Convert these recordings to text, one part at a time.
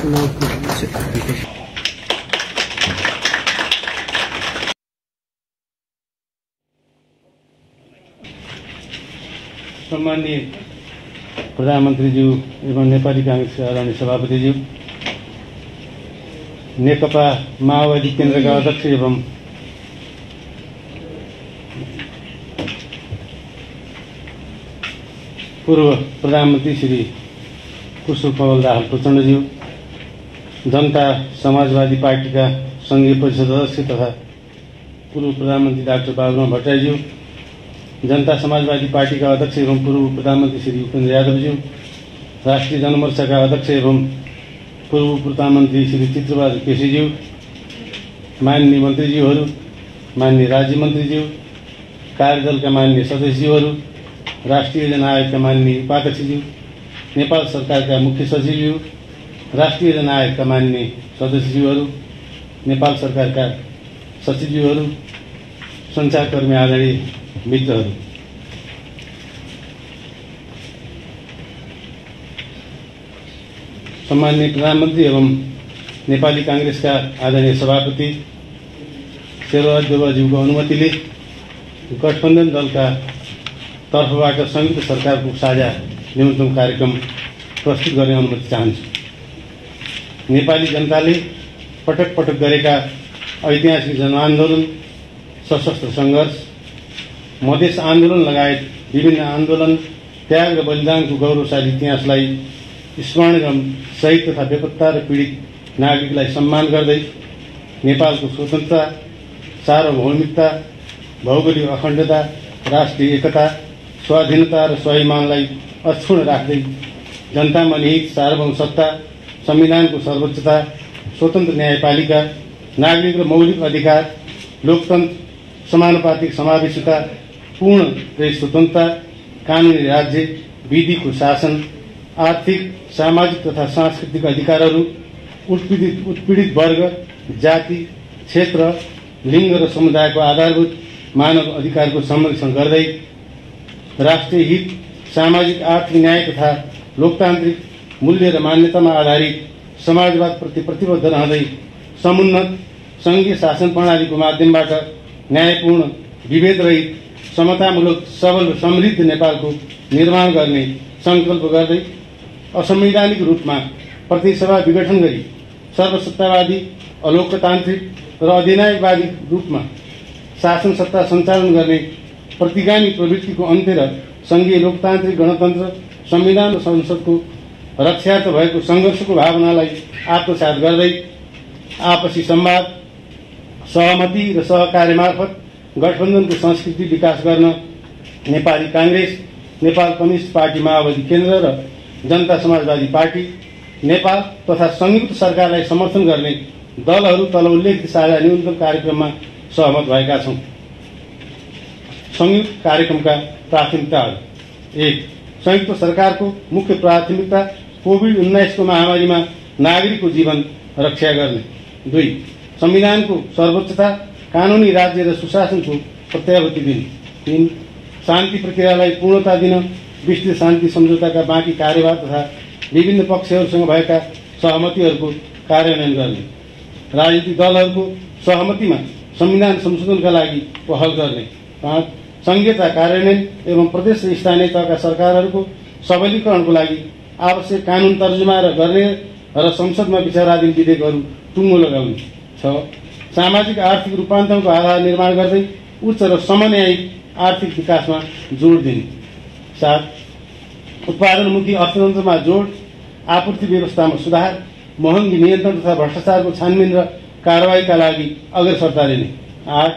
सम्माननीय प्रधानमन्त्रीज्यू एवं नेपाली कांग्रेसका आदरणीय सभापतिज्यू, नेकपा माओवादी केन्द्रका अध्यक्ष एवं पूर्व प्रधानमन्त्री श्री पुष्पकमल दाहाल प्रचण्डज्यू, जनता समाजवादी पार्टीका संघीय परिषद अध्यक्ष तथा पूर्व प्रधानमन्त्री डाक्टर बाबुराम भट्टराईज्यू, जनता समाजवादी पार्टीका अध्यक्ष एवं पूर्व प्रधानमन्त्री श्री उपेन्द्र यादवज्यू, राष्ट्रिय जनमोर्चाका अध्यक्ष एवं पूर्व प्रधानमन्त्री श्री चित्रबहादुर केसीज्यू, माननीय मन्त्रीज्यूहरू, माननीय राज्य मन्त्रीज्यू, कार्यदलका माननीय सदस्यज्यूहरू, राष्ट्रिय जनआयोगका माननीय उपाध्यक्षज्यू, नेपाल सरकारका मुख्य सचिवज्यू, राष्ट्रिय जनआयोगका माननीय सदस्यज्यूहरू, नेपाल सरकारका सचिवज्यूहरू, सञ्चारकर्मी आदरणीय मित्रहरू, सम्माननीय प्रधानमन्त्री एवं नेपाली कांग्रेसका आदरणीय सभापति शेरबहादुर देउवाज्यूको अनुमतिले गठबन्धन दलका तर्फबाट संयुक्त सरकारको साझा न्यूनतम कार्यक्रम प्रस्तुत गर्ने अनुमति चाहन्छु। नेपाली जनताले पटक पटक गरेका ऐतिहासिक जनआन्दोलन, सशस्त्र संघर्ष, मधेस आन्दोलन लगायत विभिन्न आन्दोलन, त्याग र बलिदानको गौरवशाली इतिहासलाई स्मरण एवं शहीद तथा बेपत्ता र पीडित नागरिकलाई सम्मान गर्दै नेपालको स्वतन्त्रता, सार्वभौमिकता, भौगोलिक अखण्डता, राष्ट्रिय एकता, स्वाधीनता र स्वाभिमानलाई अक्षुण्ण राख्दै जनतामा निहित सार्वभौम सत्ता, संविधानको सर्वोच्चता, स्वतन्त्र न्यायपालिका, नागरिक र मौलिक अधिकार, लोकतन्त्र, समानुपातिक समावेशिता, पूर्ण प्रेस स्वतन्त्रता, कानूनी राज्य, विधिको शासन, आर्थिक, सामाजिक तथा सांस्कृतिक अधिकारहरू, उत्पीडित वर्ग, जाति, क्षेत्र, लिङ्ग र समुदायको आधारभूत मानव अधिकारको संरक्षण गर्दै राष्ट्रिय हित, सामाजिक आर्थिक न्याय तथा लोकतान्त्रिक मूल्य र मान्यतामा आधारित समाजवादप्रति प्रतिबद्ध रहँदै समुन्नत संघीय शासन प्रणालीको माध्यमबाट न्यायपूर्ण, विभेदरहित, समतामूलक, सबल र समृद्ध नेपालको निर्माण गर्ने संकल्प गर्दै असंवैधानिक रूपमा प्रतिसभा विघटन गरी सर्वसत्तावादी, अलोकतान्त्रिक र अधिनायकवादी रूपमा शासन सत्ता सञ्चालन गर्ने प्रतिगामी प्रवृत्तिको अन्त्य र संघीय लोकतान्त्रिक गणतन्त्र, संविधान र संसदको रक्षार्थ भएको संघर्षको भावनालाई आत्मसात गर्दै आपसी संवाद, सहमति र सहकार्य मार्फत गठबन्धनको संस्कृति विकास गर्न नेपाली कांग्रेस, नेपाल कम्युनिस्ट पार्टी माओवादी केन्द्र र जनता समाजवादी पार्टी नेपाल तथा संयुक्त सरकारलाई समर्थन गर्ने दलहरू तल उल्लेखित साझा न्यूनतम कार्यक्रममा सहमत भएका छौं। संयुक्त कार्यक्रमका प्राथमिकताहरू: 1. संयुक्त सरकारको मुख्य प्राथमिकता कोभिड-19 को महामारीमा नागरिकको जीवन रक्षा गर्ने। 2. संविधानको सर्वोच्चता, कानूनी राज्य र सुशासनको प्रत्याभूति दिने। 3. शान्ति प्रक्रियालाई पूर्णता दिन विस्तृत शान्ति सम्झौताका बाँकी कार्यभार तथा विभिन्न पक्षहरूसँग भएका सहमतिहरूको कार्यान्वयन गर्ने। राजनीतिक दलहरूको सहमतिमा संविधान संशोधनका लागि पहल गर्ने। 5. संघीयता कार्यान्वयन एवं प्रदेश र स्थानीय तहका सरकारहरूको सबलीकरणको लागि आवश्यक कानून तर्जुमा गर्ने र संसदमा विचाराधीन विधेयकहरू टुङ्गो लगाउने। 6. सामाजिक आर्थिक रूपान्तरणको आधार निर्माण गर्दै उच्च र समन्यायिक आर्थिक विकासमा जोड दिने। 7. उत्पादनमुखी अर्थतन्त्रमा जोड, आपूर्ति व्यवस्थामा सुधार, महँगी नियन्त्रण तथा भ्रष्टाचारको छानबिन र कारबाहीका लागि अग्रसरता लिने। 8.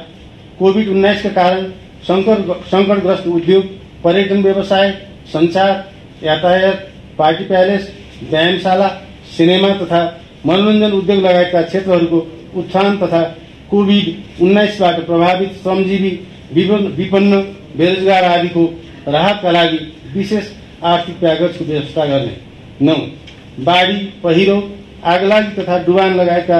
कोभिड-19 का कारण संकटग्रस्त उद्योग, पर्यटन व्यवसाय, संचार, यातायात, पार्टी प्यालेस, व्यायामशाला, सिनेमा तथा मनोरञ्जन उद्योग लगायतका क्षेत्रहरूको उत्थान तथा कोभिड-19बाट प्रभावित श्रमजीवी, विपन्न, बेरोजगार आदिको राहतका लागि विशेष आर्थिक प्याकेजको व्यवस्था गर्ने। 9. बाढी, पहिरो, आगलागी तथा डुबान लगायतका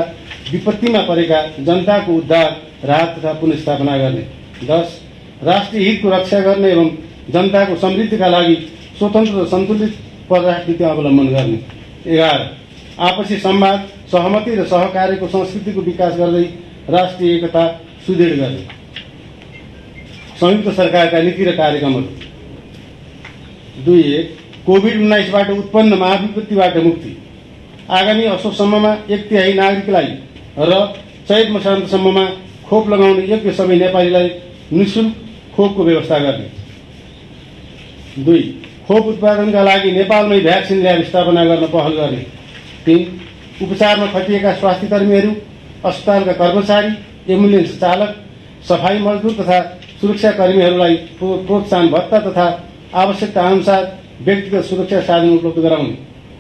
विपत्तिमा परेका जनताको उद्धार, राहत तथा पुनर्स्थापना गर्ने। 10. राष्ट्रिय हितको रक्षा गर्ने एवं जनताको समृद्धिका लागि स्वतन्त्र र सन्तुलित परराष्ट्र नीति अवलम्बन गर्ने। 11. आपसी संवाद, सहमति र सहकार्यको संस्कृतिको विकास गर्दै राष्ट्रिय एकता सुदृढ गर्ने। संयुक्त सरकारका नीति र कार्यक्रमहरू। 2.1 कोभिड-19बाट उत्पन्न महाविपत्तिबाट मुक्ति। आगामी असोजसम्ममा 1/3 नागरिकलाई र चैत मसान्तसम्ममा खोप लगाउने योग्य सबै नेपालीलाई निःशुल्क खोपको व्यवस्था गर्ने। 2 खोप उत्पादनका लागि नेपालमै भ्याक्सिन ल्याब स्थापना गर्न पहल गर्ने। 3 उपचारमा खटिएका स्वास्थ्यकर्मीहरू, अस्पतालका कर्मचारी, एम्बुलेन्स चालक, सफाई मजदुर तथा सुरक्षाकर्मीहरूलाई प्रोत्साहन भत्ता तथा आवश्यकता अनुसार व्यक्तिगत सुरक्षा साधन उपलब्ध गराउने।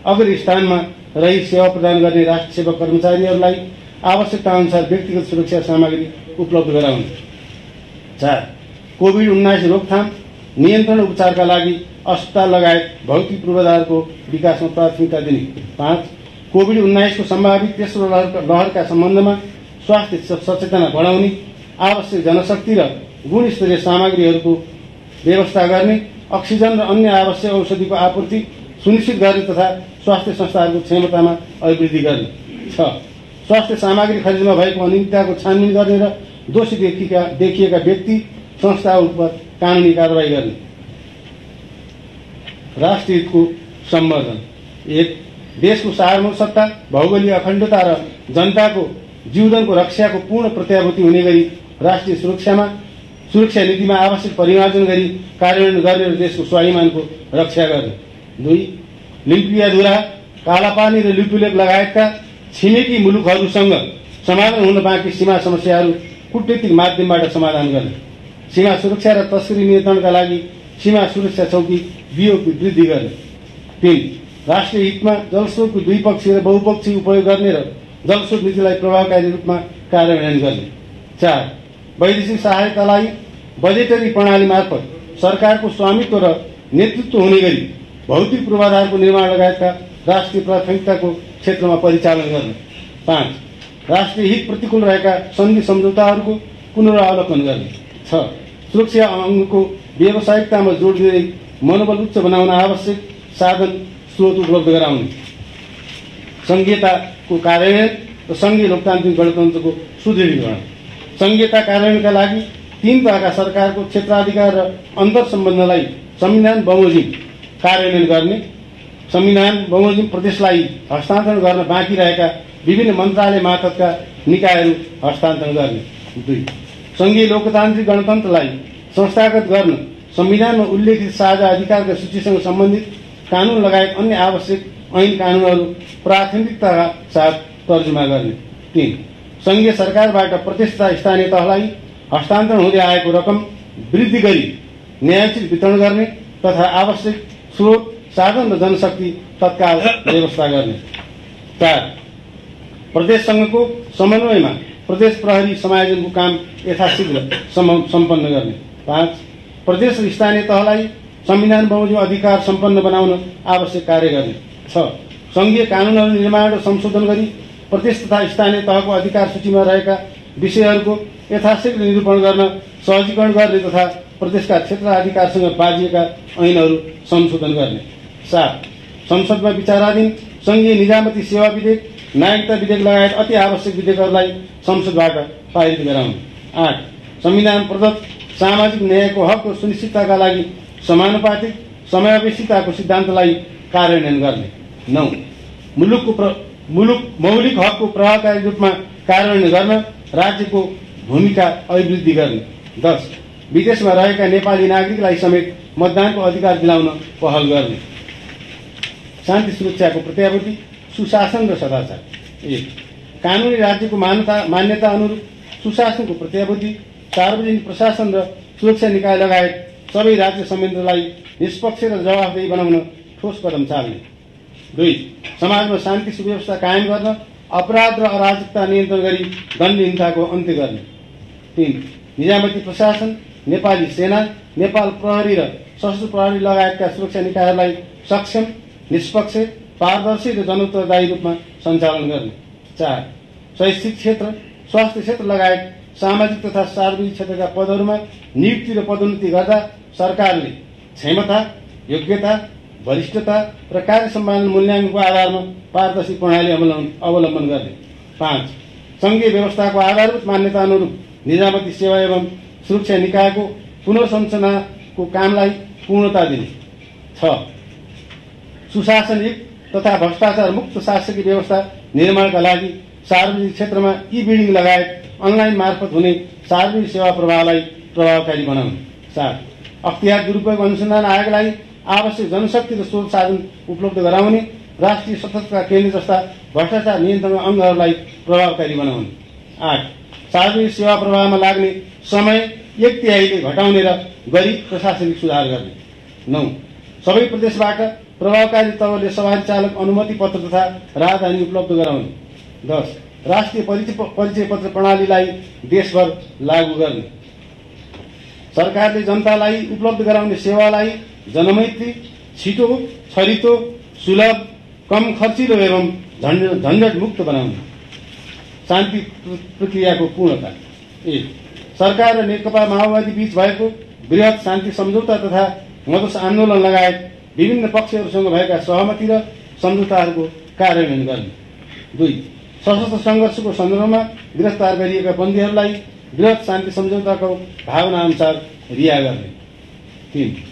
अग्रणी स्थानमा रही सेवा प्रदान गर्ने राष्ट्र सेवा कर्मचारीहरूलाई आवश्यकता अनुसार व्यक्तिगत सुरक्षा सामग्री उपलब्ध गराउने। 4 कोभिड-19 रोकथाम, नियन्त्रण, उपचारका लागि अस्पताल लगायत भौतिक पूर्वाधारको विकासमा प्राथमिकता दिने। 5 कोभिड-19 को सम्भावित तेस्रो लहरका सम्बन्धमा स्वास्थ्य सचेतना बढाउने, आवश्यक जनशक्ति र गुणस्तरीय सामग्रीहरूको व्यवस्था गर्ने, अक्सिजन र अन्य आवश्यक औषधिको आपूर्ति सुनिश्चित गर्ने तथा स्वास्थ्य संस्थाहरूको क्षमतामा अभिवृद्धि गर्ने। 6 स्वास्थ्य सामग्री खरिदमा भएको अनियमितताको छानबिन गर्ने र दोषी देखिएका व्यक्ति संस्थाहरूपर कानुनी कारबाही गर्ने। राष्ट्रिय हितको सम्वर्धन। 1 देशको सार्वभौम सत्ता, भौगोलिक अखण्डता र जनताको जीवनको रक्षाको पूर्ण प्रत्याभूति हुने गरी राष्ट्रिय सुरक्षा नीतिमा आवश्यक परिमार्जन गरी कार्यान्वयन गर्ने र देशको स्वाभिमानको रक्षा गर्ने। 2 लिम्पियाधुरा, कालापानी र लिपुलेक लगायतका छिमेकी मुलुकहरूसँग समाधान हुन बाँकी सीमा समस्याहरू कूटनीतिक माध्यमबाट समाधान गर्ने। सीमा सुरक्षा र तस्करी नियन्त्रणका लागि सीमा सुरक्षा चौकी बीओपी वृद्धि गर्ने। 3 राष्ट्रिय हितमा जलस्रोतको द्विपक्षीय र बहुपक्षीय उपयोग गर्ने र जलस्रोत नीतिलाई प्रभावकारी रूपमा कार्यान्वयन गर्ने। 4 वैदेशिक सहायतालाई बजेटरी प्रणाली मार्फत सरकारको स्वामित्व र नेतृत्व हुने गरी भौतिक पूर्वाधारको निर्माण लगायतका राष्ट्रिय प्राथमिकताको क्षेत्रमा परिचालन गर्ने। 5 राष्ट्रिय हित प्रतिकूल रहेका सन्धि सम्झौताहरूको पुनरावलोकन गर्ने। 6 सुरक्षा अङ्गको व्यावसायिकतामा जोड दिँदै मनोबल उच्च बनाउन आवश्यक साधन स्रोत उपलब्ध गराउने। संघीयताको कार्यान्वयन र संघीय लोकतान्त्रिक गणतन्त्रको सुदृढीकरण। संघीयता कार्यान्वयनका लागि 3 तहका सरकारको क्षेत्राधिकार र अन्तर सम्बन्धलाई संविधान बमोजिम कार्यान्वयन गर्ने। संविधान बमोजिम प्रदेशलाई हस्तान्तरण गर्न बाँकी रहेका विभिन्न मन्त्रालय मार्फतका निकायहरू हस्तान्तरण गर्ने। 2 संघीय लोकतान्त्रिक गणतन्त्रलाई संस्थागत गर्न संविधानमा उल्लेखित साझा अधिकारका सूचीसँग सम्बन्धित कानून लगायत अन्य आवश्यक ऐन कानूनहरू प्राथमिकताका साथ तर्जुमा गर्ने। 3 संघीय सरकारबाट प्रदेश तथा स्थानीय तहलाई हस्तान्तरण हुँदै आएको रकम वृद्धि गरी न्यायोचित वितरण गर्ने तथा आवश्यक स्रोत, साधन र जनशक्ति तत्काल व्यवस्था गर्ने। 4 प्रदेशसँगको समन्वयमा प्रदेश प्रहरी समायोजनको काम यथाशीघ्र सम्पन्न गर्ने। 5 प्रदेश र स्थानीय तहलाई संविधान बमोजिम अधिकार सम्पन्न बनाउन आवश्यक कार्य गर्ने। 6 संघीय कानूनहरू निर्माण र संशोधन गरी प्रदेश तथा स्थानीय तहको अधिकार सूचीमा रहेका विषयहरूको यथाशीघ्र निरूपण गर्न सहजीकरण गर्ने तथा प्रदेशका क्षेत्राधिकारसँग बाँधिएका ऐनहरू संशोधन गर्ने। 7 संसदमा विचाराधीन संघीय निजामती सेवा विधेयक, नागरिकता विधेयक लगायत अति आवश्यक विधेयकहरूलाई संसदबाट पारित गराउने। 8 संविधान प्रदत्त सामाजिक न्यायको हक र सुनिश्चितताका लागि समानुपातिक समावेशिताको सिद्धान्तलाई कार्यान्वयन गर्ने। 9 मुलुक मौलिक हकको प्रभावकारी रूपमा कार्यान्वयन गर्न राज्यको भूमिका अभिवृद्धि गर्ने। 10 विदेशमा रहेका नेपाली नागरिकलाई समेत मतदानको अधिकार दिलाउन पहल गर्ने। शान्ति सुरक्षाको प्रत्याभूति, सुशासन र सदाचार। 1 कानूनी राज्यको मान्यता अनुरूप सुशासनको प्रत्याभूति, सार्वजनिक प्रशासन र सुरक्षा निकाय लगायत सबै राज्य संयन्त्रलाई निष्पक्ष र जवाफदेही बनाउन ठोस कदम चाल्ने। 2 समाजमा शान्ति सुव्यवस्था कायम गर्न, अपराध र अराजकता नियन्त्रण गरी दण्डहीनताको अन्त्य गर्ने। 3 निजामती प्रशासन, नेपाली सेना, नेपाल प्रहरी र सशस्त्र प्रहरी लगायतका सुरक्षा निकायहरूलाई सक्षम, निष्पक्ष, पारदर्शी र जनोत्तरदायी रूपमा सञ्चालन गर्ने। 4 शैक्षिक क्षेत्र, स्वास्थ्य क्षेत्र लगायत सामाजिक तथा सार्वजनिक क्षेत्रका पदहरूमा नियुक्ति र पदोन्नति गर्दा सरकारले क्षमता, योग्यता, वरिष्ठता र कार्य सम्पादन मूल्याङ्कनको आधारमा पारदर्शी प्रणाली अवलम्बन गर्ने। 5 सङ्घीय व्यवस्थाको आधारभूत मान्यता अनुरूप निजामती सेवा एवं सुरक्षा निकायको पुनर्संरचनाको कामलाई पूर्णता दिने। 6 सुशासनयुक्त तथा भ्रष्टाचार मुक्त शासकीय व्यवस्था निर्माणका लागि सार्वजनिक क्षेत्रमा ई बिल्डिङ लगायत अनलाइन मार्फत हुने सार्वजनिक सेवा प्रवाहलाई प्रभावकारी बनाउने। 7 अख्तियार दुरुपयोग अनुसन्धान आयोगलाई आवश्यक जनशक्ति र स्रोत साधन उपलब्ध गराउने, राष्ट्रिय सतर्कता केन्द्र जस्ता भ्रष्टाचार नियन्त्रण अङ्गहरूलाई प्रभावकारी बनाउने। 8 सार्वजनिक सेवा प्रवाहमा लाग्ने समय 1/3 घटाउने र गरी प्रशासनिक सुधार गर्ने। 9 सबै प्रदेशबाट प्रभावकारी तवरले सवारी चालक अनुमति पत्र तथा राजधानी उपलब्ध गराउने। 10 राष्ट्रिय परिचय पत्र प्रणालीलाई देशभर लागू गर्ने। सरकारले जनतालाई उपलब्ध गराउने सेवालाई जनमैत्री, छिटो, छरितो, सुलभ, कम खर्चिलो एवं झन्झट मुक्त बनाउने। शान्ति प्रक्रियाको पूर्णता। 1 सरकार र नेकपा माओवादी बीच भएको बृहत शान्ति सम्झौता तथा मधेस आन्दोलन लगायत विभिन्न पक्षहरूसँग भएका सहमति र सम्झौताहरूको कार्यान्वयन गर्ने। 2 सशस्त्र सङ्घर्षको सन्दर्भमा गिरफ्तार गरिएका बन्दीहरूलाई बृहत शान्ति सम्झौताको भावना अनुसार रिहा गर्ने। 3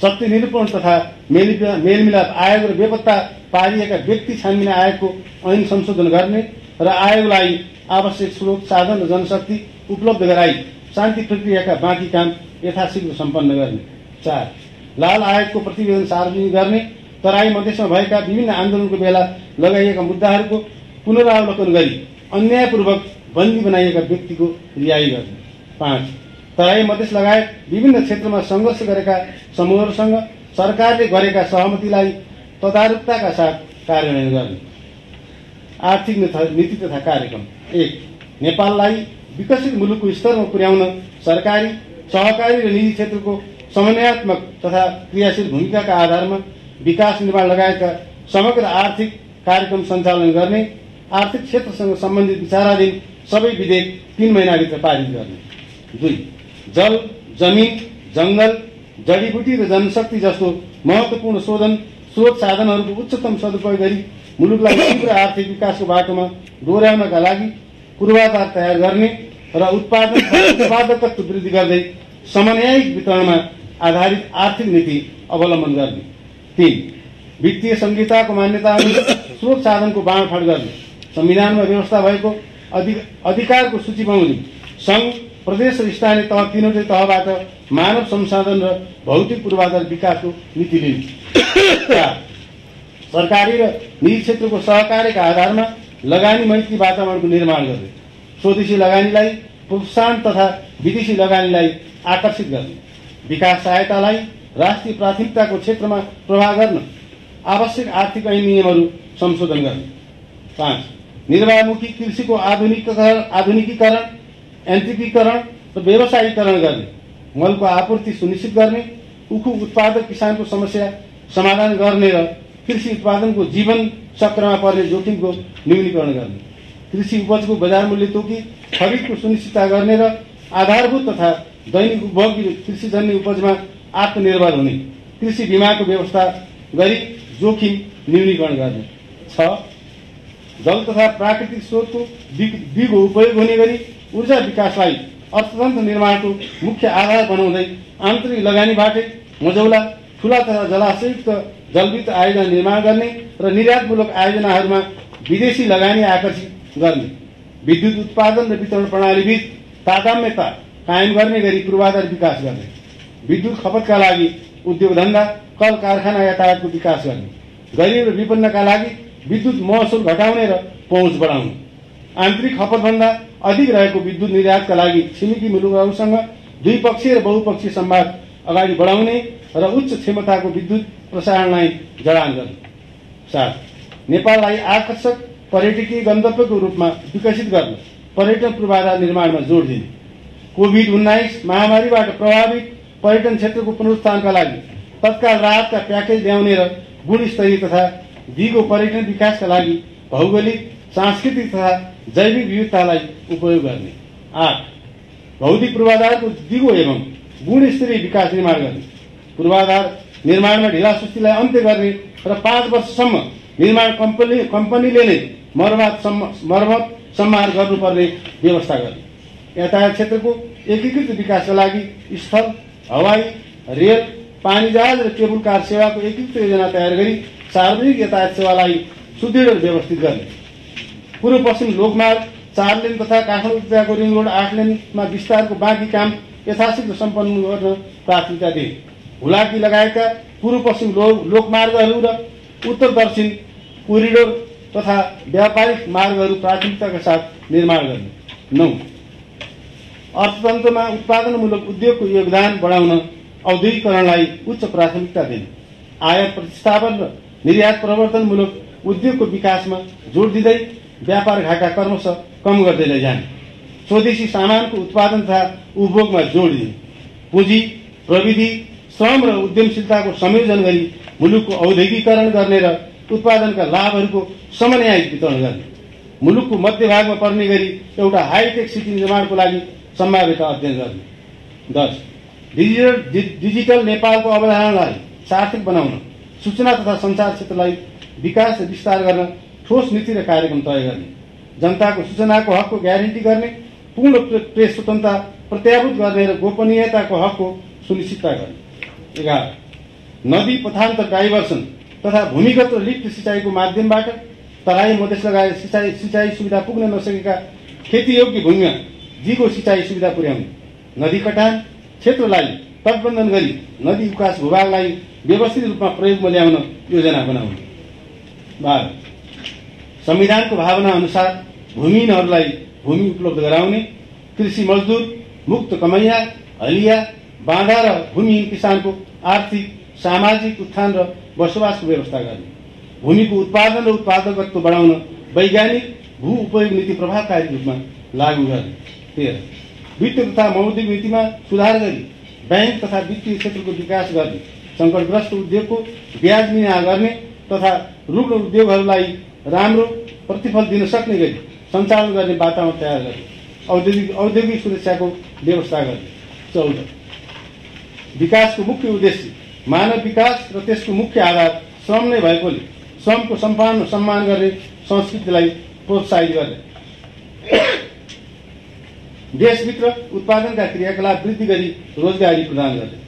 सत्य निरूपण तथा मेलमिलाप आयोग र बेपत्ता पारिएका व्यक्ति छानबिन आयोगको ऐन संशोधन गर्ने र आयोगलाई आवश्यक स्रोत साधन र जनशक्ति उपलब्ध गराई शान्ति प्रक्रियाका बाँकी काम यथाशीघ्र सम्पन्न गर्ने। 4 लाल आयोगको प्रतिवेदन सार्वजनिक गर्ने, तराई मधेसमा भएका विभिन्न आन्दोलनको बेला लगाइएका मुद्दाहरूको पुनरावलोकन गरी अन्यायपूर्वक बन्दी बनाइएका व्यक्तिको रिहाई गर्ने। 5 तराई मधेस लगायत विभिन्न क्षेत्रमा सङ्घर्ष गरेका समूहहरूसँग सरकारले गरेका सहमतिलाई तदारुकताका साथ कार्यान्वयन गर्ने। आर्थिक नीति तथा कार्यक्रम। 1 नेपाललाई विकसित मुलुकको स्तरमा पुर्याउन सरकारी, सहकारी र निजी क्षेत्रको समन्वयात्मक तथा क्रियाशील भूमिकाका आधारमा विकास निर्माण लगायतका समग्र आर्थिक कार्यक्रम सञ्चालन गर्ने, आर्थिक क्षेत्रसँग सम्बन्धित विचाराधीन सबै विधेयक 3 महिनाभित्र पारित गर्ने। 2 जल, जमिन, जंगल, जडीबुटी र जनशक्ति जस्तो महत्त्वपूर्ण स्रोत साधनहरूको उच्चतम सदुपयोग गरी मुलुकलाई तीव्र आर्थिक विकासको बाटोमा डोर्याउनका लागि पूर्वाधार तयार गर्ने र उत्पादकत्व वृद्धि गर्दै समन्वयिक वितरणमा आधारित आर्थिक नीति अवलम्बन गर्ने। 3 वित्तीय संहिताको मान्यता अनुरूप स्रोत साधनको बाँडफाँड गर्ने, संविधानमा व्यवस्था भएको अधिकारको सूची बनाउने, सङ्घ, प्रदेश र स्थानीय तह तीनवटै तहबाट मानव संसाधन र भौतिक पूर्वाधार विकासको नीति लिने। 4 सरकारी र निजी क्षेत्रको सहकार्यका आधारमा लगानी मैत्री वातावरणको निर्माण गर्ने, स्वदेशी लगानीलाई प्रोत्साहन तथा विदेशी लगानीलाई आकर्षित गर्ने, विकास सहायतालाई राष्ट्रिय प्राथमिकताको क्षेत्रमा प्रभाव गर्न आवश्यक आर्थिक ऐन नियमहरू संशोधन गर्ने। 5 निर्वाहमुखी कृषिको आधुनिकीकरण, यान्त्रिकीकरण र व्यवसायीकरण गर्ने, मलको आपूर्ति सुनिश्चित गर्ने, उखु उत्पादक किसानको समस्या समाधान गर्ने र कृषि उत्पादनको जीवन चक्रमा पर्ने जोखिमको न्यूनीकरण गर्ने, कृषि उपजको बजार मूल्य तोकी खरिदको सुनिश्चितता गर्ने र आधारभूत तथा दैनिक उपभोग्य कृषिजन्य उपजमा आत्मनिर्भर हुने, कृषि बीमाको व्यवस्था गरी जोखिम न्यूनीकरण गर्ने। 6 जल तथा प्राकृतिक स्रोतको दिगो उपयोग हुने गरी ऊर्जा विकासलाई अर्थतन्त्र निर्माणको मुख्य आधार बनाउँदै आन्तरिक लगानीबाटै मझौला ठूला तथा जलाशयुक्त जलविद्युत आयोजना निर्माण गर्ने र निर्यातमूलक आयोजनाहरूमा विदेशी लगानी आकर्षित गर्ने, विद्युत उत्पादन र वितरण प्रणालीबीच तादात्म्यता कायम गर्ने गरी पूर्वाधार विकास गर्ने, विद्युत खपतका लागि उद्योग धन्दा, कल कारखाना यातायातको विकास गर्ने, गरीब र विपन्नका लागि विद्युत महसुल घटाउने र पहुँच बढाउने, आन्तरिक खपतभन्दा अधिक रहेको विद्युत निर्यातका लागि छिमेकी मुलुकहरूसँग द्विपक्षीय र बहुपक्षीय संवाद अगाडि बढाउने र उच्च क्षमताको विद्युत प्रसारणलाई जडान गर्ने। 7 नेपाललाई आकर्षक पर्यटकीय गन्तव्यको रूपमा विकसित गर्न पर्यटन पूर्वाधार निर्माणमा जोड दिने, कोभिड-19 महामारीबाट प्रभावित पर्यटन क्षेत्रको पुनरुत्थानका लागि तत्काल राहतका प्याकेज ल्याउने र गुणस्तरीय तथा दिगो पर्यटन विकासका लागि भौगोलिक, सांस्कृतिक तथा जैविक विविधतालाई उपयोग गर्ने। 8 भौतिक पूर्वाधारको दिगो एवं गुणस्तरीय विकास निर्माण गर्ने, पूर्वाधार निर्माणमा ढिलासुस्तीलाई अन्त्य गर्ने र 5 वर्षसम्म निर्माण कम्पनीले नै मर्मत सम्हार गर्नुपर्ने व्यवस्था गर्ने। यातायात क्षेत्रको एकीकृत विकासका लागि स्थल, हवाई, रेल, पानी जहाज र केबुल कार सेवाको एकीकृत योजना तयार गरी सार्वजनिक यातायात सेवालाई सुदृढ व्यवस्थित गर्ने। पूर्व पश्चिम लोकमार्ग 4 लेन तथा काठमाडौँ रिङ रोड 8 लेनमा विस्तारको बाँकी काम यथाशीघ्र सम्पन्न गर्न प्राथमिकता दिए। हुलाकी लगायतका पूर्व पश्चिम लोकमार्गहरू र उत्तर दक्षिण कोरिडोर तथा व्यापारिक मार्गहरू प्राथमिकताका साथ निर्माण गर्ने। 9 अर्थतन्त्रमा उत्पादनमूलक उद्योगको योगदान बढाउन औद्योगिकरणलाई उच्च प्राथमिकता दिने। आयात प्रतिस्थापन र निर्यात प्रवर्तनमूलक उद्योगको विकासमा जोड दिँदै व्यापार घाटा क्रमशः कम गर्दै लैजाने। स्वदेशी सामानको उत्पादन तथा उपभोगमा जोड दिने। पुँजी, प्रविधि, श्रम र उद्यमशीलताको संयोजन गरी मुलुकको औद्योगिकरण गर्ने र उत्पादनका लाभहरूको समन्वयित वितरण गर्ने। मुलुकको मध्यभागमा पर्ने गरी एउटा हाईटेक सिटी निर्माणको लागि सम्भाव्यता अध्ययन गर्ने। 10 डिजिटल नेपालको अवधारणालाई सार्थक बनाउन सूचना तथा सञ्चार क्षेत्रलाई विकास र विस्तार गर्न ठोस नीति र कार्यक्रम तय गर्ने। जनताको सूचनाको हकको ग्यारेन्टी गर्ने, पूर्ण प्रेस स्वतन्त्रता प्रत्याभूत गर्ने र गोपनीयताको हकको सुनिश्चितता गर्ने। 11 नदी पथान्तर डाइभर्सन तथा भूमिगत र लिफ्ट सिँचाइको माध्यमबाट तराई मधेस लगायत सिँचाइ सुविधा पुग्न नसकेका खेतीयोग्य भूमिमा जीको सिँचाइ सुविधा पुर्याउने। नदी कटान क्षेत्रलाई तटबन्धन गरी नदी विकास भूभागलाई व्यवस्थित रूपमा प्रयोगमा ल्याउन योजना बनाउने। 12 संविधानको भावना अनुसार भूमिहीनहरूलाई भूमि उपलब्ध गराउने, कृषि मजदूर, मुक्त कमैया, हलिया, बाँधा र भूमिहीन किसानको आर्थिक सामाजिक उत्थान र बसोबासको व्यवस्था गर्ने। भूमिको उत्पादन र उत्पादकत्व बढाउन वैज्ञानिक भू उपयोग नीति प्रभावकारी रूपमा लागू गर्ने। 13 वित्त तथा मौद्रिक नीतिमा सुधार गरी बैंक तथा वित्तीय क्षेत्रको विकास गर्ने। सङ्कटग्रस्त उद्योगको ब्याज मिना गर्ने तथा रुग्ण उद्योगहरूलाई राम्रो प्रतिफल दिन सक्ने गरी सञ्चालन गर्ने वातावरण तयार गर्ने। औद्योगिक सुरक्षाको व्यवस्था गर्ने। 14 विकासको मुख्य उद्देश्य मानव विकास र त्यसको मुख्य आधार श्रम नै भएकोले श्रमको सम्मान गर्ने संस्कृतिलाई प्रोत्साहित गर्ने। देशभित्र उत्पादनका क्रियाकलाप वृद्धि गरी रोजगारी प्रदान गर्ने।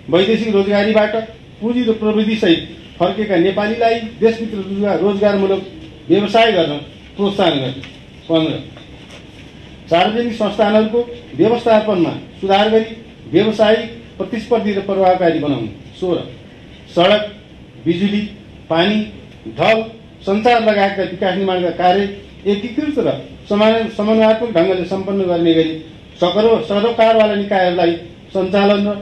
वैदेशिक रोजगारीबाट पुँजी र प्रविधि सहित फर्केका नेपालीलाई देशभित्र रोजगारमूलक व्यवसाय गर्न प्रोत्साहन गर्ने। 15 सार्वजनिक संस्थानहरूको व्यवस्थापनमा सुधार गरी व्यवसायिक, प्रतिस्पर्धी र प्रभावकारी बनाउने। 16 सडक, बिजुली, पानी, ढल, सञ्चार लगायतका विकास निर्माणका कार्य एकीकृत र समन्वयात्मक ढङ्गले सम्पन्न गर्ने गरी सरोकारवाला निकायहरूलाई सञ्चालन र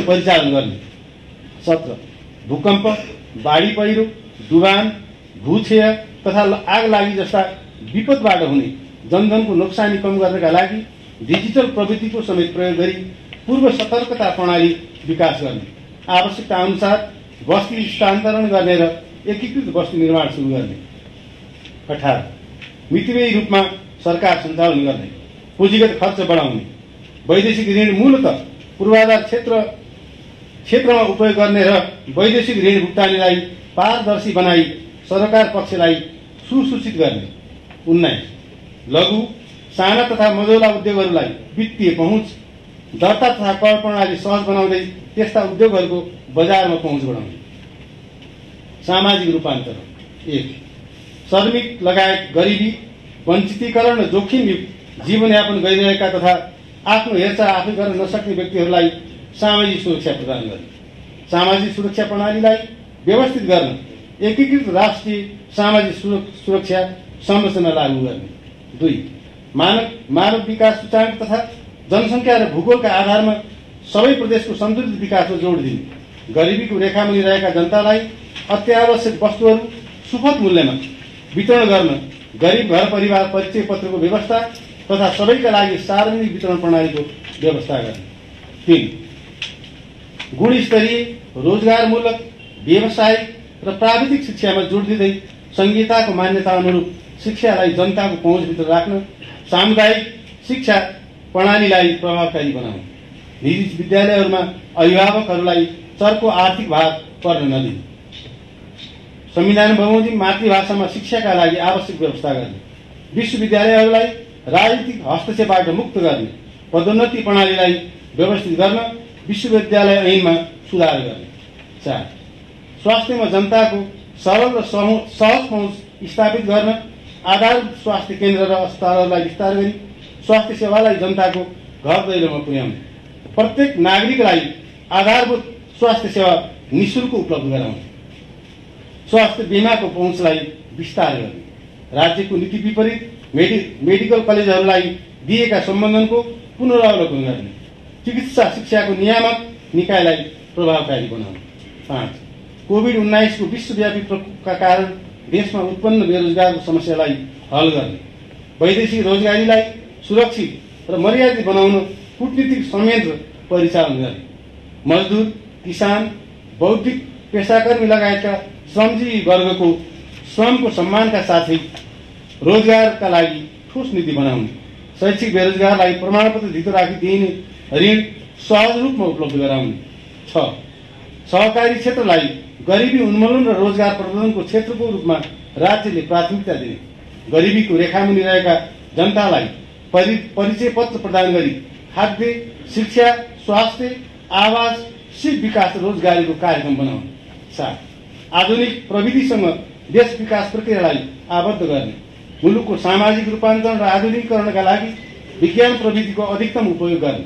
परिचालन गर्ने। 17 भूकम्प, बाढी पहिरो, डुबान, भूक्षय तथा आगलागी जस्ता विपदबाट हुने जनधनको नोक्सानी कम गर्नका लागि डिजिटल प्रविधिको समेत प्रयोग गरी पूर्व सतर्कता प्रणाली विकास गर्ने। आवश्यकता अनुसार बस्ती स्थानान्तरण गर्ने र एकीकृत बस्ती निर्माण सुरु गर्ने। 18 मितव्ययी रूपमा सरकार सञ्चालन गर्ने, पुँजीगत खर्च बढाउने, वैदेशिक ऋण मूलतः पूर्वाधार क्षेत्रमा उपयोग गर्ने र वैदेशिक ऋण भुक्तानीलाई पारदर्शी बनाई सरकार पक्षलाई सुसूचित गर्ने। 19 लघु, साना तथा मझौला उद्योगहरूलाई वित्तीय पहुँच, दर्ता तथा कर प्रणाली सहज बनाउँदै त्यस्ता उद्योगहरूको बजारमा पहुँच बढाउने। सामाजिक रूपान्तरण। 1 श्रमिक लगायत गरिबी, वञ्चितीकरण र जोखिमयुक्त जीवनयापन गरिरहेका तथा आफ्नो हेरचाह आफै गर्न नसक्ने व्यक्तिहरूलाई सामाजिक सुरक्षा प्रदान गर्ने। सामाजिक सुरक्षा प्रणालीलाई व्यवस्थित गर्न एकीकृत राष्ट्रिय सामाजिक सुरक्षा संरचना लागू गर्ने। 2 मानव विकास सूचाङ्क तथा जनसङ्ख्या र भूगोलका आधारमा सबै प्रदेशको सन्तुलित विकासमा जोड दिने। गरिबीको रेखामुनि रहेका जनतालाई अत्यावश्यक वस्तुहरू सुपथ मूल्यमा वितरण गर्न गरिब घर परिवार परिचय पत्रको व्यवस्था तथा सबैका लागि सार्वजनिक वितरण प्रणालीको व्यवस्था गर्ने। 3 गुणस्तरीय, रोजगारमूलक, व्यावसायिक र प्राविधिक शिक्षामा जोड दिँदै संहिताको मान्यता अनुरूप शिक्षालाई जनताको पहुँचभित्र राख्न सामुदायिक शिक्षा प्रणालीलाई प्रभावकारी बनाउने। निजी विद्यालयहरूमा अभिभावकहरूलाई चर्को आर्थिक भार पर्न नदिने, संविधान बमोजिम मातृभाषामा शिक्षाका लागि आवश्यक व्यवस्था गर्ने, विश्वविद्यालयहरूलाई राजनीतिक हस्तक्षेपबाट मुक्त गर्ने, पदोन्नति प्रणालीलाई व्यवस्थित गर्न, विश्वविद्यालय ऐनमा सुधार गर्ने। 4. स्वास्थ्यमा जनताको सरल र सहज पहुँच स्थापित गर्न, आधारभूत स्वास्थ्य केन्द्र र अस्पतालहरूलाई विस्तार गरी स्वास्थ्य सेवालाई जनताको घर दैलोमा पुर्याउने, प्रत्येक नागरिकलाई आधारभूत स्वास्थ्य सेवा निःशुल्क उपलब्ध गराउने, स्वास्थ्य बीमाको पहुँचलाई विस्तार गर्ने, राज्यको नीति विपरीत मेडिकल कलेजहरूलाई दिएका सम्बन्धनको पुनरावलोकन गर्ने, चिकित्सा शिक्षाको नियामक निकायलाई प्रभावकारी बनाउने। 5. कोभिड-19 को विश्वव्यापी प्रकोपका कारण देशमा उत्पन्न बेरोजगारको समस्यालाई हल गर्ने, वैदेशिक रोजगारीलाई सुरक्षित र मर्यादित बनाउन कूटनीतिक संयन्त्र परिचालन गर्ने, मजदुर, किसान, बौद्धिक पेशाकर्मी लगायतका श्रमजीवी वर्गको श्रमको सम्मानका साथै रोजगारका लागि ठोस नीति बनाउने, शैक्षिक बेरोजगारलाई प्रमाणपत्र धितो राखी दिइने ऋण सहज रूपमा उपलब्ध गराउने। 6. सहकारी क्षेत्रलाई गरिबी उन्मूलन र रोजगार प्रवर्धनको क्षेत्रको रूपमा राज्यले प्राथमिकता दिने, गरिबीको रेखामुनि रहेका जनतालाई परिचय पत्र प्रदान गरी खाद्य, शिक्षा, स्वास्थ्य, आवास, सिप विकास र रोजगारीको कार्यक्रम बनाउने। 7. आधुनिक प्रविधिसँग देश विकास प्रक्रियालाई आबद्ध गर्ने, मुलुकको सामाजिक रूपान्तरण र आधुनिकीकरणका लागि विज्ञान प्रविधिको अधिकतम उपयोग गर्ने,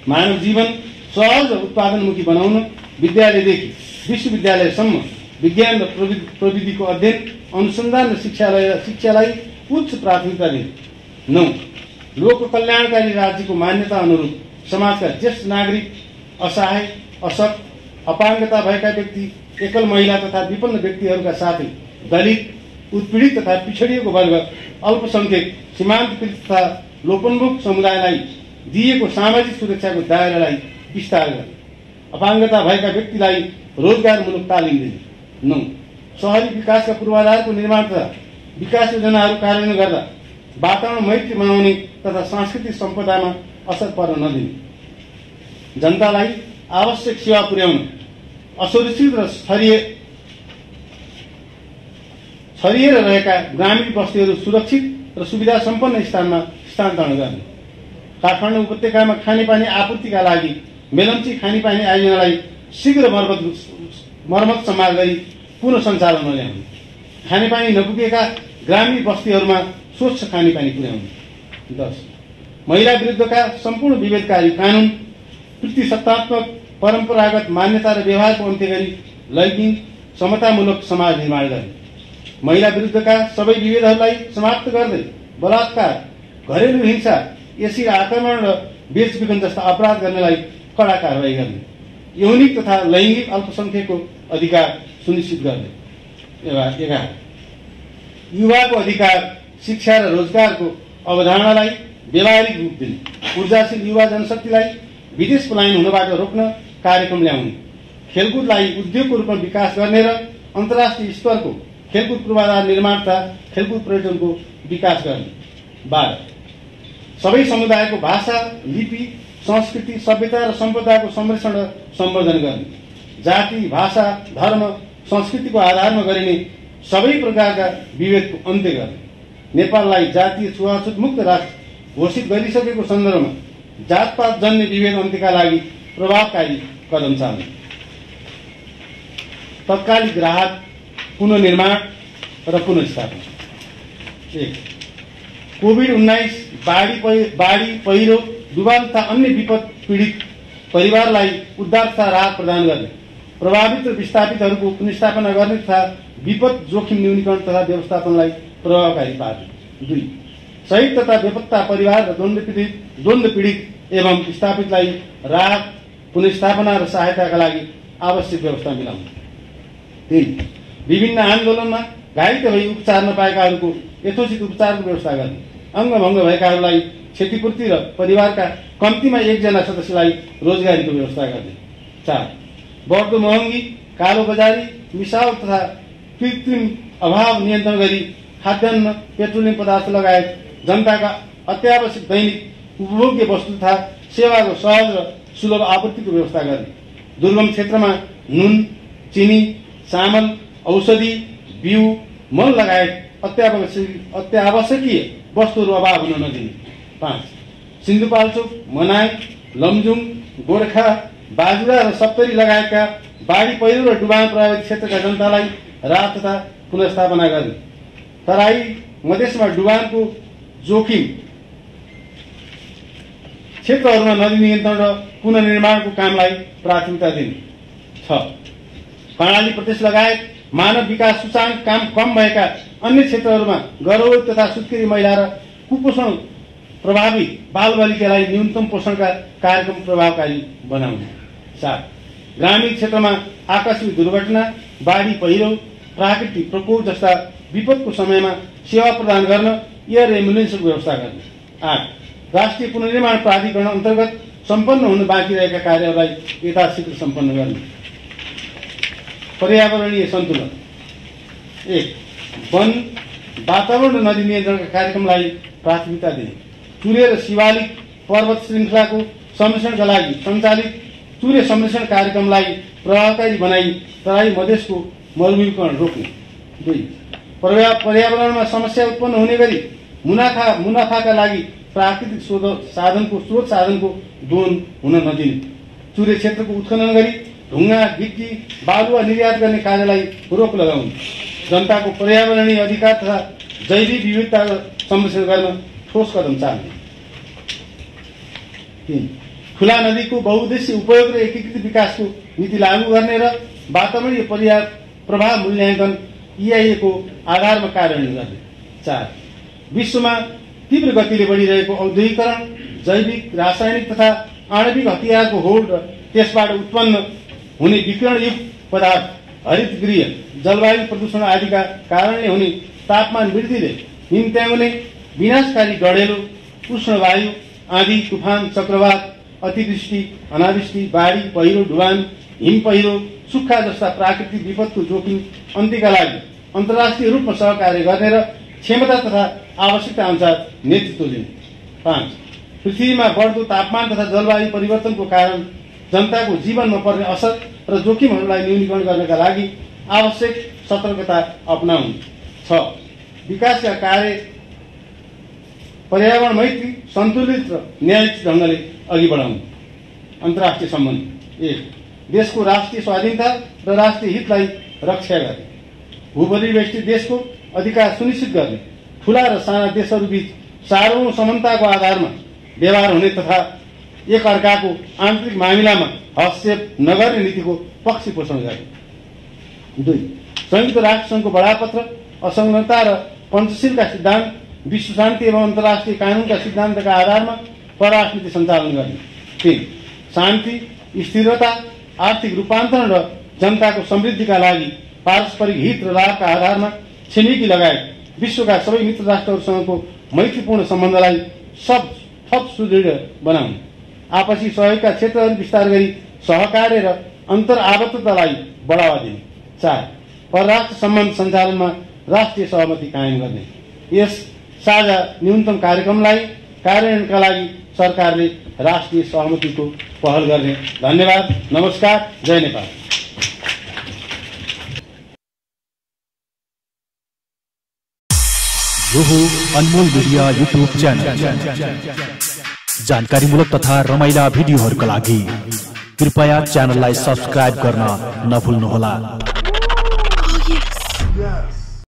मानव जीवन सहज र उत्पादनमुखी बनाउन विद्यालयदेखि विश्वविद्यालयसम्म विज्ञान र प्रविधिको अध्ययन, अनुसन्धान र शिक्षालाई उच्च प्राथमिकता दिने। 9. लोक कल्याणकारी राज्यको मान्यता अनुरूप समाजका ज्येष्ठ नागरिक, असहाय, अशक्त, अपाङ्गता भएका व्यक्ति, एकल महिला तथा विपन्न व्यक्तिहरूका साथै दलित, उत्पीडित तथा पिछडिएको वर्ग, अल्पसंख्यक, सीमान्तकृत तथा लोपोन्मुख समुदायलाई दिएको सामाजिक सुरक्षाको दायरालाई विस्तार गर्ने, अपाङ्गता भएका व्यक्तिलाई रोजगारमूलक तालिम दिने। 9. शहरी विकासका पूर्वाधारको निर्माण तथा विकास योजनाहरू कार्यान्वयन गर्दा वातावरण मैत्री बनाउने तथा सांस्कृतिक सम्पदामा असर पर्न नदिने, जनतालाई आवश्यक सेवा पुर्याउन असुरक्षित र छरिएर रहेका ग्रामीण बस्तीहरू सुरक्षित र सुविधा सम्पन्न स्थानमा स्थानान्तरण गर्ने, काठमाडौँ उपत्यकामा खानेपानी आपूर्तिका लागि मेलम्ची खानेपानी आयोजनालाई शीघ्र मर्मत सम्हाल गरी पुनः सञ्चालनमा ल्याउने, खानेपानी नपुगेका ग्रामीण बस्तीहरूमा स्वच्छ खानेपानी पुर्याउने। 10. महिला विरुद्धका सम्पूर्ण विभेदकारी कानून, प्रतिसत्तात्मक परम्परागत मान्यता र व्यवहारको अन्त्य गरी लैङ्गिक समतामूलक समाज निर्माण गर्ने, महिला विरुद्धका सबै विभेदहरूलाई समाप्त गर्दै बलात्कार, घरेलु हिंसा, एसिड आक्रमण र बेचबिखन जस्ता अपराध गर्नेलाई कड़ा कारवाही गर्ने, यौनिक तथा लैङ्गिक अल्पसंख्यकको अधिकार सुनिश्चित गर्ने। 11. युवाको अधिकार, शिक्षा र रोजगारको अवधारणालाई व्यावहारिक रूप दिने, ऊर्जाशील युवा जनशक्तिलाई विदेश पलायन हुनबाट रोक्न कार्यक्रम ल्याउने, खेलकुदलाई उद्योगको रूपमा विकास गर्ने र अन्तर्राष्ट्रिय स्तरको खेलकुद पूर्वाधार निर्माण तथा खेलकुद पर्यटनको विकास गर्ने। 12. सबै समुदायको भाषा, लिपि, संस्कृति, सभ्यता र सम्पदाको संरक्षण र सम्वर्धन गर्ने, जाति, भाषा, धर्म, संस्कृतिको आधारमा गरिने सबै प्रकारका विभेदको अन्त्य गर्ने, नेपाललाई जातीय छुवाछुत मुक्त राष्ट्र घोषित गरिसकेको सन्दर्भमा जातपात जन्य विभेद अन्त्यका लागि प्रभावकारी कदम चाल्ने, तत्कालिक राहत, पुनर्निर्माण र पुनर्स्थापना। 1. कोभिड-19 बाढी, पहिरो, डुबान तथा अन्य विपद पीडित परिवारलाई उद्धार तथा राहत प्रदान गर्ने, प्रभावित र विस्थापितहरूको पुनर्स्थापना गर्ने तथा विपद जोखिम न्यूनीकरण तथा व्यवस्थापनलाई प्रभावकारी पार्ने। 2. शहीद तथा बेपत्ता परिवार र द्वन्द्व पीडित एवं विस्थापितलाई राहत, पुनर्स्थापना र सहायताका लागि आवश्यक व्यवस्था मिलाउने। 3. विभिन्न आन्दोलनमा घाइते भई उपचार नपाएकाहरूको यथोचित उपचारको व्यवस्था गर्ने, अङ्गभङ्ग भएकाहरूलाई क्षतिपूर्ति र परिवारका कम्तीमा एकजना सदस्यलाई रोजगारीको व्यवस्था गर्ने। 4. बढ्दो महँगी, कालो बजारी, मिसाल तथा कृत्रिम अभाव नियन्त्रण गरी खाद्यान्न, पेट्रोलियम पदार्थ लगायत जनताका अत्यावश्यक दैनिक उपभोग्य वस्तु तथा सेवाको सहज र सुलभ आपूर्तिको व्यवस्था गर्ने, दुर्गम क्षेत्रमा नुन, चिनी, चामल, औषधि, बिउ, मल लगायत अत्यावश्यकीय वस्तुहरू अभाव हुन नदिने। 5. सिन्धुपाल्चोक, मनाङ, लमजुङ, गोर्खा, बाजुरा र सप्तरी लगायतका बाढी पहिरो र डुबान प्रभावित क्षेत्रका जनतालाई राहत तथा पुनर्स्थापना गर्ने। तराई मधेसमा डुबानको जोखिम क्षेत्रहरूमा नदी नियन्त्रण र पुनर्निर्माणको कामलाई प्राथमिकता दिने। 6. कर्णाली प्रदेश लगायत मानव विकास सूचाङ्क काम कम भएका अन्य क्षेत्रहरूमा गर्भवती तथा सुत्केरी महिला र कुपोषण प्रभावित बालबालिकालाई न्यूनतम पोषणका कार्यक्रम प्रभावकारी बनाउने। 7. ग्रामीण क्षेत्रमा आकस्मिक दुर्घटना, बाढी पहिरो, प्राकृतिक प्रकोप जस्ता विपदको समयमा सेवा प्रदान गर्न एयर एम्बुलेन्सको व्यवस्था गर्ने। 8. राष्ट्रिय पुनर्निर्माण प्राधिकरण अन्तर्गत सम्पन्न हुन बाँकी रहेका कार्यहरूलाई यथाशीघ्र सम्पन्न गर्ने। पर्यावरणीय सन्तुलन। 1. वन, वातावरण र नदी नियन्त्रणका कार्यक्रमलाई प्राथमिकता दिने। चुरे र शिवालिक पर्वत श्रृङ्खलाको संरक्षणका लागि सञ्चालित चुरे संरक्षण कार्यक्रमलाई प्रभावकारी बनाई तराई मधेसको मरुभूमिकरण रोक्ने। 2. पर्यावरणमा समस्या उत्पन्न हुने गरी मुनाफाका लागि प्राकृतिक स्रोत साधनको दोहन हुन नदिने। चुरे क्षेत्रको उत्खनन गरी ढुङ्गा, गिटी, बालुवा निर्यात गर्ने कार्यलाई रोक लगाउने। जनताको पर्यावरणीय अधिकार तथा जैविक विविधता संरक्षण गर्न ठोस कदम चाल्ने। 3. खुला नदीको बहुउद्देश्य उपयोग र एकीकृत विकासको नीति लागू गर्ने र वातावरणीय प्रभाव मूल्याङ्कन EIA को आधारमा कार्यान्वयन गर्ने। 4. विश्वमा तीव्र गतिले बढिरहेको औद्योगिकरण, जैविक, रासायनिक तथा आणविक हतियारको होड र त्यसबाट उत्पन्न हुने विकिरणयुक्त पदार्थ, हरितगृह, जलवायु प्रदूषण आदिका कारणले हुने तापमान वृद्धिले हिमत्याउने, विनाशकारी डढेलो, उष्ण वायु, आँधी, तुफान, चक्रवात, अतिवृष्टि, अनावृष्टि, बाढी पहिरो, डुबान, हिम पहिरो, सुक्खा जस्ता प्राकृतिक विपदको जोखिम अन्त्यका लागि अन्तर्राष्ट्रिय रूपमा सहकार्य गर्ने र क्षमता तथा आवश्यकता अनुसार नेतृत्व दिने। 5. पृथ्वीमा बढ्दो तापमान तथा जलवायु परिवर्तनको कारण जनताको जीवनमा पर्ने असर र जोखिमहरूलाई न्यूनीकरण गर्नका लागि आवश्यक सतर्कता अपनाउनु। 6. विकासका कार्य पर्यावरण मैत्री, सन्तुलित र न्यायिक ढङ्गले अघि बढाउनु। अन्तर्राष्ट्रिय सम्बन्ध। 1. देशको राष्ट्रिय स्वाधीनता र राष्ट्रिय हितलाई रक्षा गर्ने। भूपरिवेष्टित देशको अधिकार सुनिश्चित गर्ने। ठूला र साना देशहरूबीच सार्वभौम समानताको आधारमा व्यवहार हुने तथा एक अर्काको आन्तरिक मामिलामा हस्तक्षेप नगर्ने नीतिको पक्ष पोषण गर्ने। 2. संयुक्त राष्ट्र संघको बडापत्र, असंलग्नता र पञ्चशीलका सिद्धान्त, विश्व शान्ति एवं अन्तर्राष्ट्रिय कानूनका सिद्धान्तका आधारमा परराष्ट्र नीति सञ्चालन गर्ने। 3. शान्ति, स्थिरता, आर्थिक रूपान्तरण र जनताको समृद्धिका लागि पारस्परिक हित र लाभका आधारमा छिमेकी लगायत विश्वका सबै मित्र राष्ट्रहरूसँगको मैत्रीपूर्ण सम्बन्धलाई थप सुदृढ बनाउने। आपसी सहयोगका क्षेत्रहरू विस्तार गरी सहकार्य र अन्तर्आबद्धतालाई बढावा दिने। 4. परराष्ट्र सम्बन्ध सञ्चालनमा राष्ट्रिय सहमति कायम गर्ने। यस साझा न्यूनतम कार्यक्रमलाई कार्यान्वयनका लागि सरकारले राष्ट्रिय सहमतिको पहल गर्ने। धन्यवाद। नमस्कार। जय नेपाल। यो हो अनमोल मिडिया युट्युब च्यानल। जानकारीमूलक तथा रमाइला भिडियोहरूका लागि कृपया च्यानललाई सब्स्क्राइब गर्न नभुल्नुहोला।